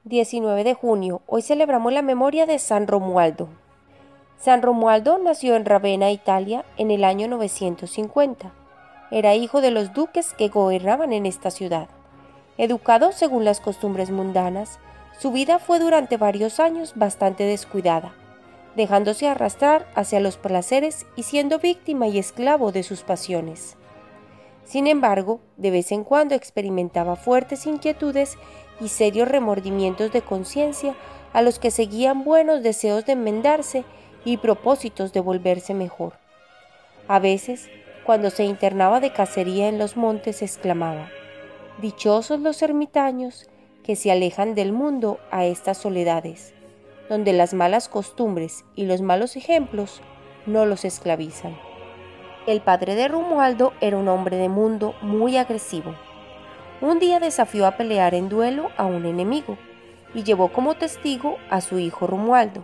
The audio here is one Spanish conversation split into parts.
19 de junio. Hoy celebramos la memoria de San Romualdo. San Romualdo nació en Ravenna, Italia, en el año 950. Era hijo de los duques que gobernaban en esta ciudad. Educado según las costumbres mundanas, su vida fue durante varios años bastante descuidada, dejándose arrastrar hacia los placeres y siendo víctima y esclavo de sus pasiones. Sin embargo, de vez en cuando experimentaba fuertes inquietudes y serios remordimientos de conciencia a los que seguían buenos deseos de enmendarse y propósitos de volverse mejor. A veces, cuando se internaba de cacería en los montes, exclamaba: «Dichosos los ermitaños que se alejan del mundo a estas soledades, donde las malas costumbres y los malos ejemplos no los esclavizan». El padre de Romualdo era un hombre de mundo muy agresivo. Un día desafió a pelear en duelo a un enemigo y llevó como testigo a su hijo Romualdo.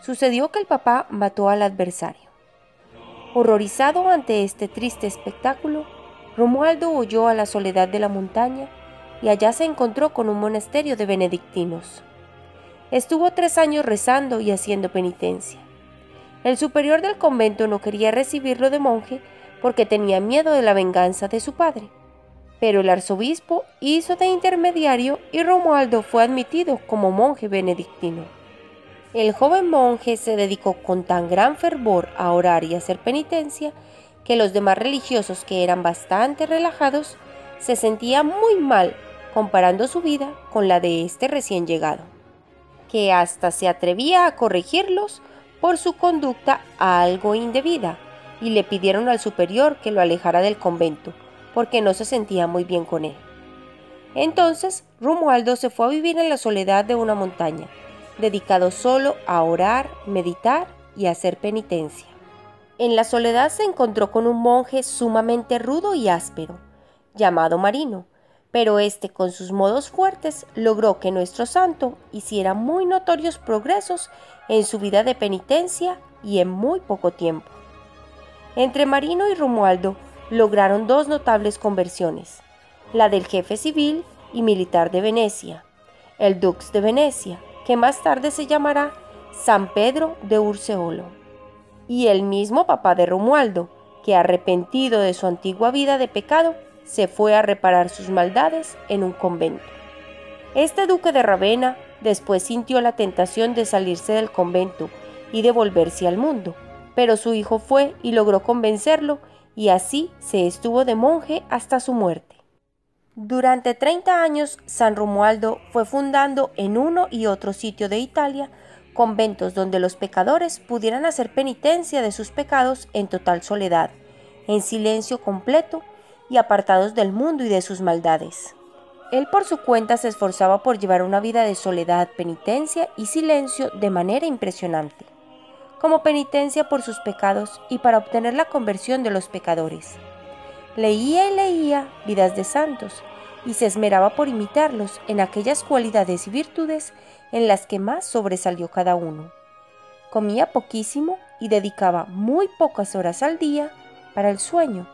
Sucedió que el papá mató al adversario. Horrorizado ante este triste espectáculo, Romualdo huyó a la soledad de la montaña y allá se encontró con un monasterio de benedictinos. Estuvo 3 años rezando y haciendo penitencia. El superior del convento no quería recibirlo de monje porque tenía miedo de la venganza de su padre, pero el arzobispo hizo de intermediario y Romualdo fue admitido como monje benedictino. El joven monje se dedicó con tan gran fervor a orar y a hacer penitencia que los demás religiosos, que eran bastante relajados, se sentían muy mal comparando su vida con la de este recién llegado, que hasta se atrevía a corregirlos por su conducta algo indebida, y le pidieron al superior que lo alejara del convento, porque no se sentía muy bien con él. Entonces Romualdo se fue a vivir en la soledad de una montaña, dedicado solo a orar, meditar y hacer penitencia. En la soledad se encontró con un monje sumamente rudo y áspero, llamado Marino, pero este, con sus modos fuertes, logró que nuestro santo hiciera muy notorios progresos en su vida de penitencia y en muy poco tiempo. Entre Marino y Romualdo lograron 2 notables conversiones: la del jefe civil y militar de Venecia, el dux de Venecia, que más tarde se llamará San Pedro de Urseolo, y el mismo papá de Romualdo, que, arrepentido de su antigua vida de pecado, se fue a reparar sus maldades en un convento. Este duque de Ravenna después sintió la tentación de salirse del convento y de volverse al mundo, pero su hijo fue y logró convencerlo, y así se estuvo de monje hasta su muerte. Durante 30 años, San Romualdo fue fundando en uno y otro sitio de Italia conventos donde los pecadores pudieran hacer penitencia de sus pecados en total soledad, en silencio completo y apartados del mundo y de sus maldades. Él por su cuenta se esforzaba por llevar una vida de soledad, penitencia y silencio de manera impresionante, como penitencia por sus pecados y para obtener la conversión de los pecadores. Leía y leía vidas de santos y se esmeraba por imitarlos en aquellas cualidades y virtudes en las que más sobresalió cada uno. Comía poquísimo y dedicaba muy pocas horas al día para el sueño.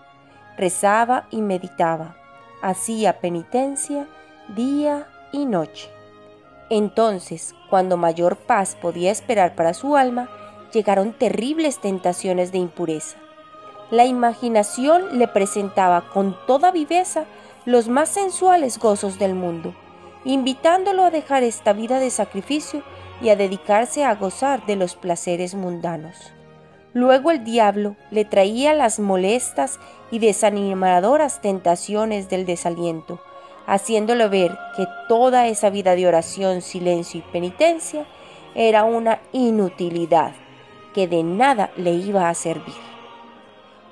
Rezaba y meditaba, hacía penitencia día y noche. Entonces, cuando mayor paz podía esperar para su alma, llegaron terribles tentaciones de impureza. La imaginación le presentaba con toda viveza los más sensuales gozos del mundo, invitándolo a dejar esta vida de sacrificio y a dedicarse a gozar de los placeres mundanos. Luego el diablo le traía las molestas y desanimadoras tentaciones del desaliento, haciéndole ver que toda esa vida de oración, silencio y penitencia era una inutilidad, que de nada le iba a servir.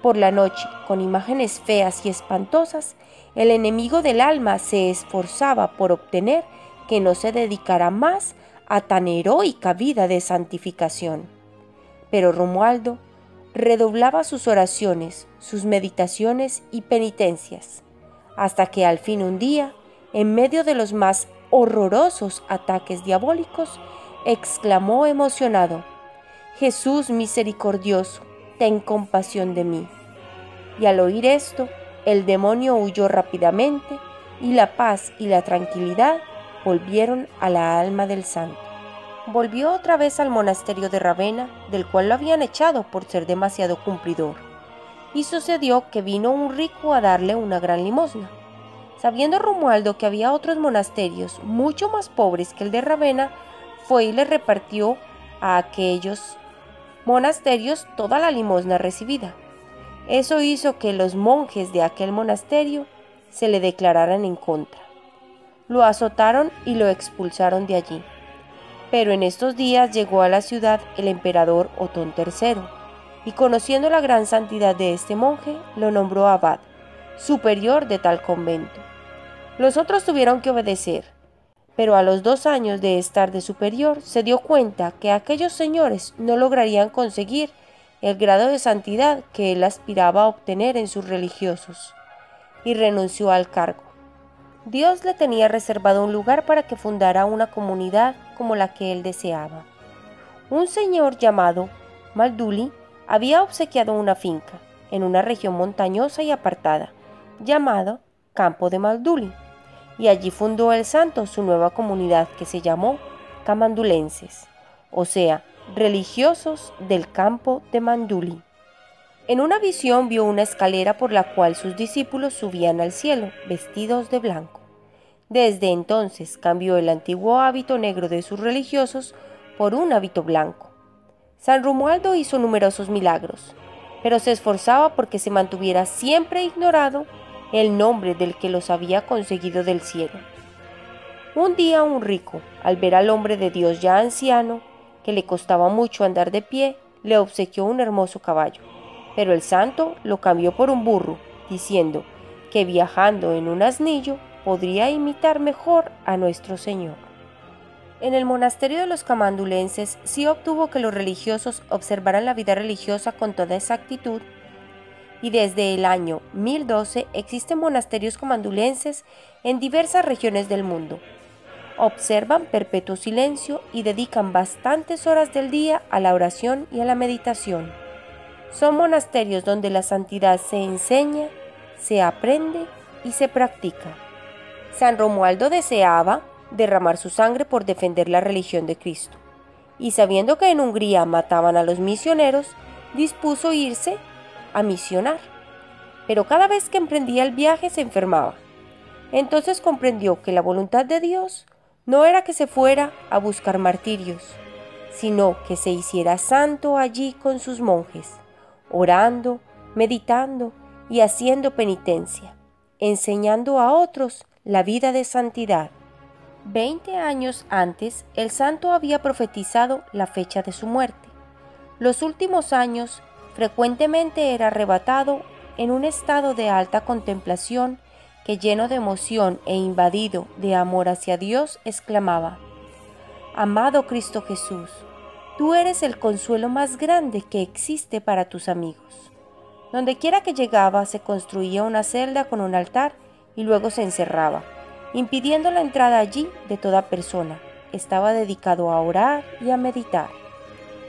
Por la noche, con imágenes feas y espantosas, el enemigo del alma se esforzaba por obtener que no se dedicara más a tan heroica vida de santificación. Pero Romualdo redoblaba sus oraciones, sus meditaciones y penitencias, hasta que al fin un día, en medio de los más horrorosos ataques diabólicos, exclamó emocionado: «Jesús misericordioso, ten compasión de mí». Y al oír esto, el demonio huyó rápidamente y la paz y la tranquilidad volvieron a la alma del santo. Volvió otra vez al monasterio de Ravenna, del cual lo habían echado por ser demasiado cumplidor. Y sucedió que vino un rico a darle una gran limosna. Sabiendo Romualdo que había otros monasterios mucho más pobres que el de Ravenna, fue y le repartió a aquellos monasterios toda la limosna recibida. Eso hizo que los monjes de aquel monasterio se le declararan en contra. Lo azotaron y lo expulsaron de allí. Pero en estos días llegó a la ciudad el emperador Otón III, y conociendo la gran santidad de este monje, lo nombró abad, superior de tal convento. Los otros tuvieron que obedecer, pero a los 2 años de estar de superior se dio cuenta que aquellos señores no lograrían conseguir el grado de santidad que él aspiraba a obtener en sus religiosos, y renunció al cargo. Dios le tenía reservado un lugar para que fundara una comunidad como la que él deseaba. Un señor llamado Malduli había obsequiado una finca en una región montañosa y apartada, llamada Campo de Malduli, y allí fundó el santo su nueva comunidad que se llamó Camandulenses, o sea, religiosos del Campo de Manduli. En una visión vio una escalera por la cual sus discípulos subían al cielo, vestidos de blanco. Desde entonces cambió el antiguo hábito negro de sus religiosos por un hábito blanco. San Romualdo hizo numerosos milagros, pero se esforzaba porque se mantuviera siempre ignorado el nombre del que los había conseguido del cielo. Un día un rico, al ver al hombre de Dios ya anciano, que le costaba mucho andar de pie, le obsequió un hermoso caballo, pero el santo lo cambió por un burro, diciendo que viajando en un asnillo podría imitar mejor a nuestro Señor. En el monasterio de los camandulenses sí obtuvo que los religiosos observaran la vida religiosa con toda exactitud, y desde el año 1012 existen monasterios camandulenses en diversas regiones del mundo. Observan perpetuo silencio y dedican bastantes horas del día a la oración y a la meditación. Son monasterios donde la santidad se enseña, se aprende y se practica. San Romualdo deseaba derramar su sangre por defender la religión de Cristo, y sabiendo que en Hungría mataban a los misioneros, dispuso irse a misionar. Pero cada vez que emprendía el viaje se enfermaba. Entonces comprendió que la voluntad de Dios no era que se fuera a buscar martirios, sino que se hiciera santo allí con sus monjes, orando, meditando y haciendo penitencia, enseñando a otros la vida de santidad. 20 años antes, el santo había profetizado la fecha de su muerte. Los últimos años frecuentemente era arrebatado en un estado de alta contemplación que, lleno de emoción e invadido de amor hacia Dios, exclamaba: «Amado Cristo Jesús, tú eres el consuelo más grande que existe para tus amigos». Donde quiera que llegaba se construía una celda con un altar y luego se encerraba, impidiendo la entrada allí de toda persona. Estaba dedicado a orar y a meditar.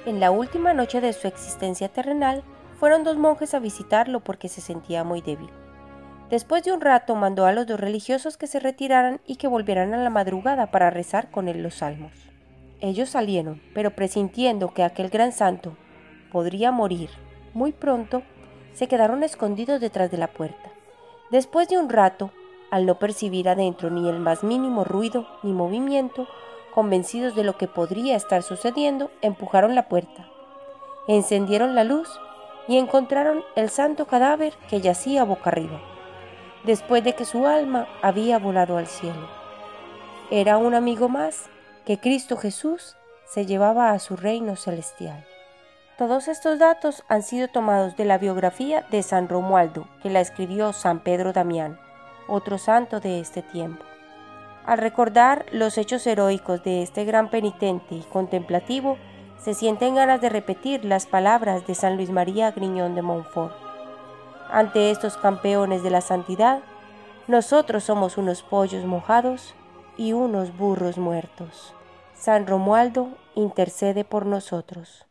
En la última noche de su existencia terrenal, fueron 2 monjes a visitarlo porque se sentía muy débil. Después de un rato mandó a los 2 religiosos que se retiraran y que volvieran a la madrugada para rezar con él los salmos. Ellos salieron, pero presintiendo que aquel gran santo podría morir muy pronto, se quedaron escondidos detrás de la puerta. Después de un rato, al no percibir adentro ni el más mínimo ruido ni movimiento, convencidos de lo que podría estar sucediendo, empujaron la puerta, encendieron la luz y encontraron el santo cadáver que yacía boca arriba, después de que su alma había volado al cielo. Era un amigo más que Cristo Jesús se llevaba a su reino celestial. Todos estos datos han sido tomados de la biografía de San Romualdo, que la escribió San Pedro Damián, otro santo de este tiempo. Al recordar los hechos heroicos de este gran penitente y contemplativo, se sienten ganas de repetir las palabras de San Luis María Griñón de Montfort. Ante estos campeones de la santidad, nosotros somos unos pollos mojados y unos burros muertos. San Romualdo intercede por nosotros.